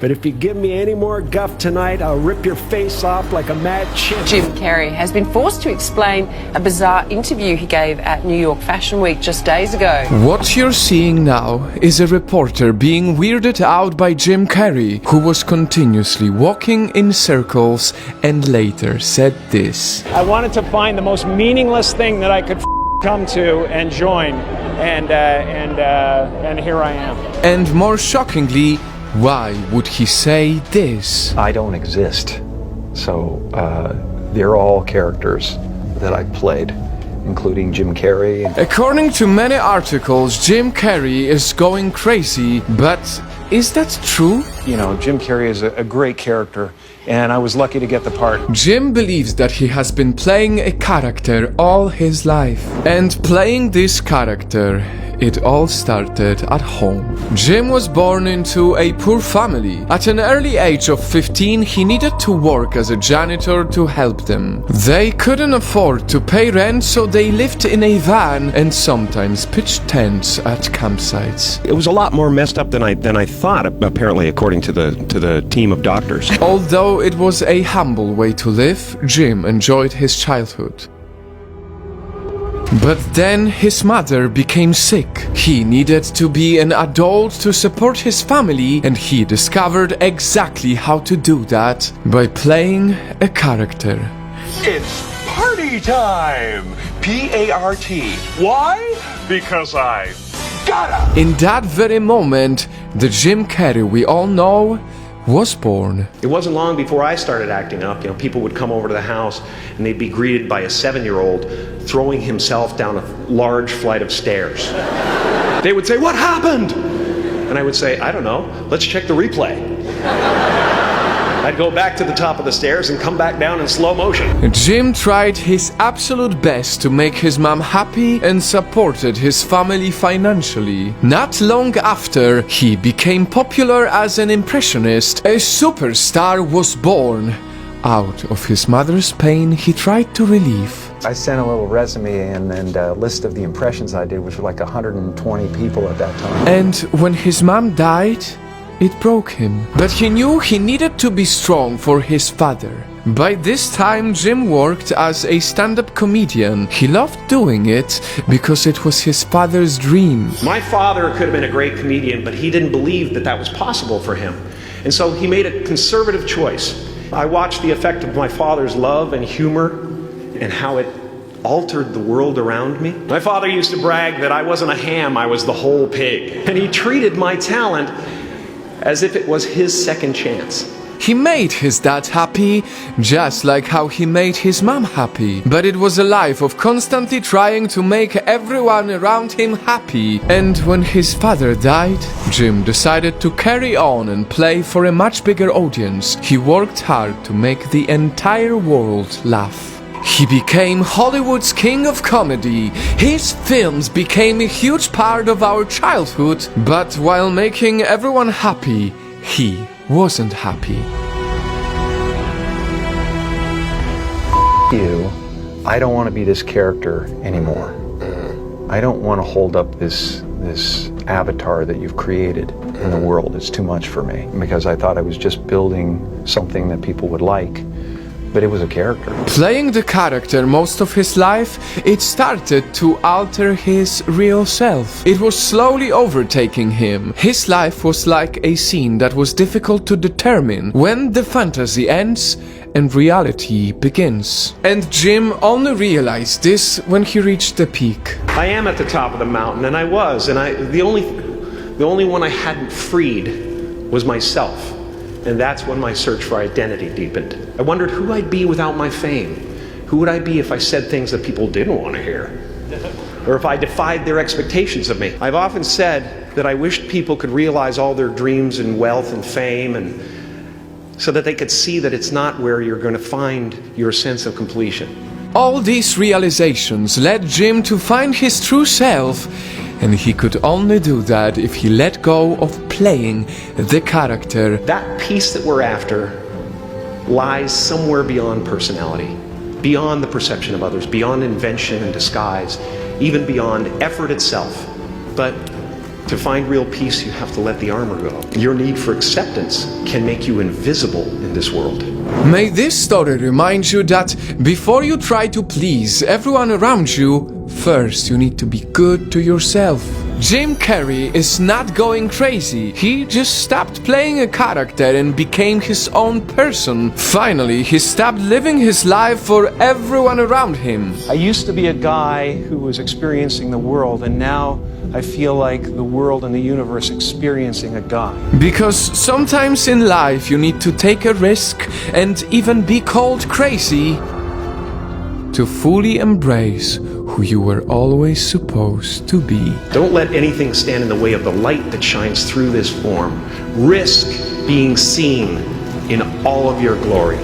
But if you give me any more guff tonight, I'll rip your face off like a mad chimp. Jim Carrey has been forced to explain a bizarre interview he gave at New York Fashion Week just days ago. What you're seeing now is a reporter being weirded out by Jim Carrey, who was continuously walking in circles and later said this. I wanted to find the most meaningless thing that I could come to and join, and here I am. And more shockingly, why would he say this? I don't exist. So they're all characters that I played, including Jim Carrey. According to many articles, Jim Carrey is going crazy, but is that true? You know, Jim Carrey is a great character, and I was lucky to get the part. Jim believes that he has been playing a character all his life. And playing this character, it all started at home. Jim was born into a poor family. At an early age of 15, he needed to work as a janitor to help them. They couldn't afford to pay rent, so they lived in a van and sometimes pitched tents at campsites. It was a lot more messed up than I thought, apparently, according to the team of doctors. Although it was a humble way to live, Jim enjoyed his childhood. But then his mother became sick. He needed to be an adult to support his family, and he discovered exactly how to do that by playing a character. It's party time! P-A-R-T. Why? Because I gotta! In that very moment, the Jim Carrey we all know was born. It wasn't long before I started acting up. You know, people would come over to the house and they'd be greeted by a 7-year-old throwing himself down a large flight of stairs. They would say, "What happened?" And I would say, "I don't know. Let's check the replay." I'd go back to the top of the stairs and come back down in slow motion. Jim tried his absolute best to make his mom happy and supported his family financially. Not long after he became popular as an impressionist, a superstar was born. Out of his mother's pain, he tried to relieve. I sent a little resume in and a list of the impressions I did, which were like 120 people at that time. And when his mom died, it broke him. But he knew he needed to be strong for his father. By this time, Jim worked as a stand-up comedian. He loved doing it because it was his father's dream. My father could have been a great comedian, but he didn't believe that that was possible for him. And so he made a conservative choice. I watched the effect of my father's love and humor and how it altered the world around me. My father used to brag that I wasn't a ham, I was the whole pig. And he treated my talent as if it was his second chance. He made his dad happy, just like how he made his mom happy. But it was a life of constantly trying to make everyone around him happy. And when his father died, Jim decided to carry on and play for a much bigger audience. He worked hard to make the entire world laugh. He became Hollywood's king of comedy. His films became a huge part of our childhood, but while making everyone happy, he wasn't happy. You, I don't want to be this character anymore. I don't want to hold up this avatar that you've created in the world. It's too much for me, because I thought I was just building something that people would like. But it was a character. Playing the character most of his life, it started to alter his real self. It was slowly overtaking him. His life was like a scene that was difficult to determine when the fantasy ends and reality begins. And Jim only realized this when he reached the peak. I am at the top of the mountain, and I was, and the only one I hadn't freed was myself. And that's when my search for identity deepened. I wondered who I'd be without my fame. Who would I be if I said things that people didn't want to hear? Or if I defied their expectations of me? I've often said that I wished people could realize all their dreams and wealth and fame, and so that they could see that it's not where you're going to find your sense of completion. All these realizations led Jim to find his true self, and he could only do that if he let go of playing the character. That piece that we're after lies somewhere beyond personality, beyond the perception of others, beyond invention and disguise, even beyond effort itself. But To find real peace, you have to let the armor go. Your need for acceptance can make you invisible in this world. May this story remind you that before you try to please everyone around you, first you need to be good to yourself. Jim Carrey is not going crazy. He just stopped playing a character and became his own person. Finally, he stopped living his life for everyone around him. I used to be a guy who was experiencing the world, and now I feel like the world and the universe experiencing a guy. Because sometimes in life you need to take a risk and even be called crazy to fully embrace who you were always supposed to be. Don't let anything stand in the way of the light that shines through this form. Risk being seen in all of your glory.